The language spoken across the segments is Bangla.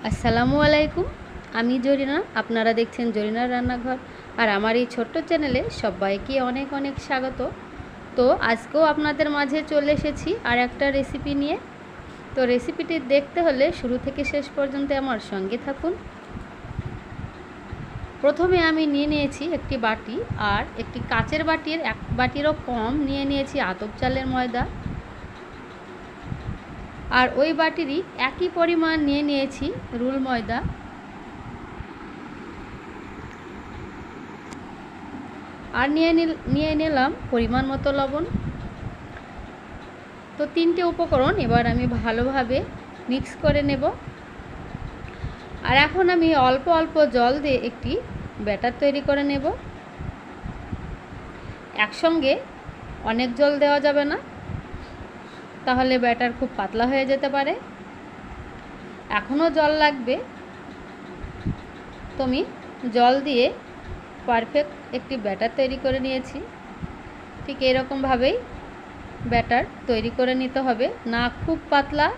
আসসালামু আলাইকুম। আমি জরিনা, আপনারা দেখছেন জরিনার রান্নাঘর। আর আমার এই ছোট্ট চ্যানেলে সবাইকে অনেক অনেক স্বাগত। তো আজকেও আপনাদের মাঝে চলে এসেছি আর একটা রেসিপি নিয়ে। তো রেসিপিটি দেখতে হলে শুরু থেকে শেষ পর্যন্ত আমার সঙ্গে থাকুন। প্রথমে আমি নিয়ে নিয়েছি একটি বাটি, আর একটি কাচের বাটির এক বাটিরও কম নিয়ে নিয়েছি আতপ চালের ময়দা। আর ওই বাটিরই একই পরিমাণ নিয়ে নিয়েছি রুল ময়দা। আর নিয়ে নিলাম পরিমাণ মতো লবণ। তো তিনটে উপকরণ এবার আমি ভালোভাবে মিক্স করে নেব। আর এখন আমি অল্প অল্প জল দিয়ে একটি ব্যাটার তৈরি করে নেব। একসঙ্গে অনেক জল দেওয়া যাবে না, তাহলে ব্যাটার খুব পাতলা হয়ে যেতে পারে। এখনও জল লাগবে। তো আমি জল দিয়ে পারফেক্ট একটি ব্যাটার তৈরি করে নিয়েছি। ঠিক এরকমভাবেই ব্যাটার তৈরি করে নিতে হবে, না খুব পাতলা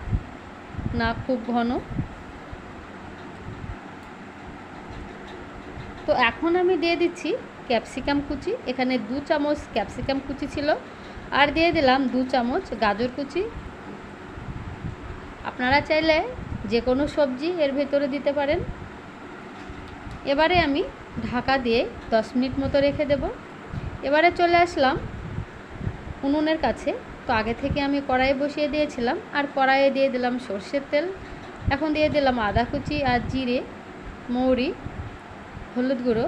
না খুব ঘন। তো এখন আমি দিয়ে দিচ্ছি ক্যাপসিকাম কুচি। এখানে 2 চামচ ক্যাপসিকাম কুচি ছিল, আর দিয়ে দিলাম 2 চামচ গাজর কুচি। আপনারা চাইলে যে কোনো সবজি এর ভেতরে দিতে পারেন। এবারে আমি ঢাকা দিয়ে 10 মিনিট মতো রেখে দেব। এবারে চলে আসলাম উনুনের কাছে। তো আগে থেকে আমি কড়াই বসিয়ে দিয়েছিলাম, আর কড়াইয়ে দিয়ে দিলাম সর্ষের তেল। এখন দিয়ে দিলাম আদা কুচি আর জিরে, মৌরি, হলুদ গুঁড়ো,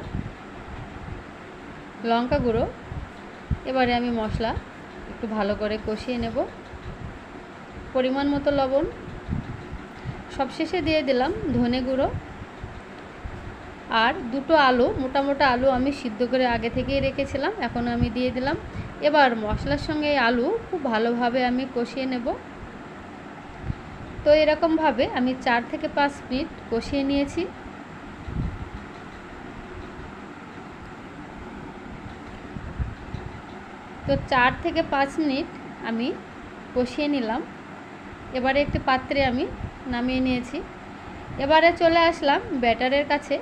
লঙ্কা গুঁড়ো। এবারে আমি মশলা একটু ভালো করে কষিয়ে নেব। পরিমাণ মতো লবণ। সবশেষে দিয়ে দিলাম ধনে গুঁড়ো। আর 2টো আলু, মোটা মোটা আলু আমি সিদ্ধ করে আগে থেকেই রেখেছিলাম, এখন আমি দিয়ে দিলাম। এবার মশলার সঙ্গে আলু খুব ভালোভাবে আমি কষিয়ে নেব। তো এরকমভাবে আমি 4 থেকে 5 মিনিট কষিয়ে নিয়েছি। তো 4 থেকে 5 মিনিট আমি কষিয়ে নিলাম। এবারে একটি পাত্রে আমি নামিয়ে নিয়েছি। এবারে চলে আসলাম ব্যাটারের কাছে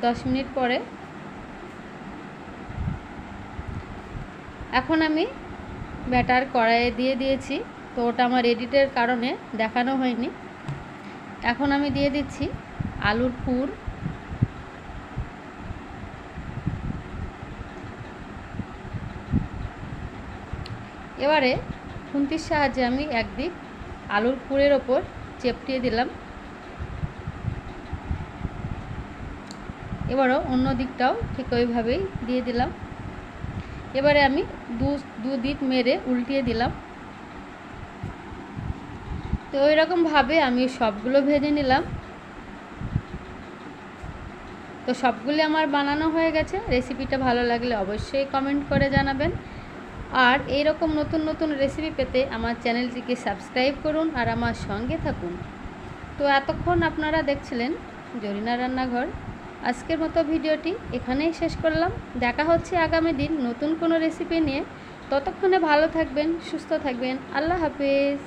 10 মিনিট পরে। এখন আমি ব্যাটার কড়াইয়ে দিয়ে দিয়েছি। তো ওটা আমার এডিটের কারণে দেখানো হয়নি। এখন আমি দিয়ে দিচ্ছি আলুর পুর। এবারে খুন্তির সাহায্যে আমি একদিক আলুর পুরের ওপর চেপটিয়ে দিলাম। এবারও অন্য দিকটাও ঠিক ওইভাবেই দিয়ে দিলাম। এবারে আমি দু দিক মেরে উল্টিয়ে দিলাম। তো ওইরকমভাবে আমি সবগুলো ভেজে নিলাম। তো সবগুলি আমার বানানো হয়ে গেছে। রেসিপিটা ভালো লাগলে অবশ্যই কমেন্ট করে জানাবেন। আর এই রকম নতুন নতুন রেসিপি পেতে আমার চ্যানেলটিকে সাবস্ক্রাইব করুন আর আমার সঙ্গে থাকুন। তো এতক্ষণ আপনারা দেখছিলেন জরিনা রান্নাঘর। আজকের মতো ভিডিওটি এখানেই শেষ করলাম। দেখা হচ্ছে আগামী দিন নতুন কোনো রেসিপি নিয়ে। ততক্ষণে ভালো থাকবেন, সুস্থ থাকবেন। আল্লাহ হাফেজ।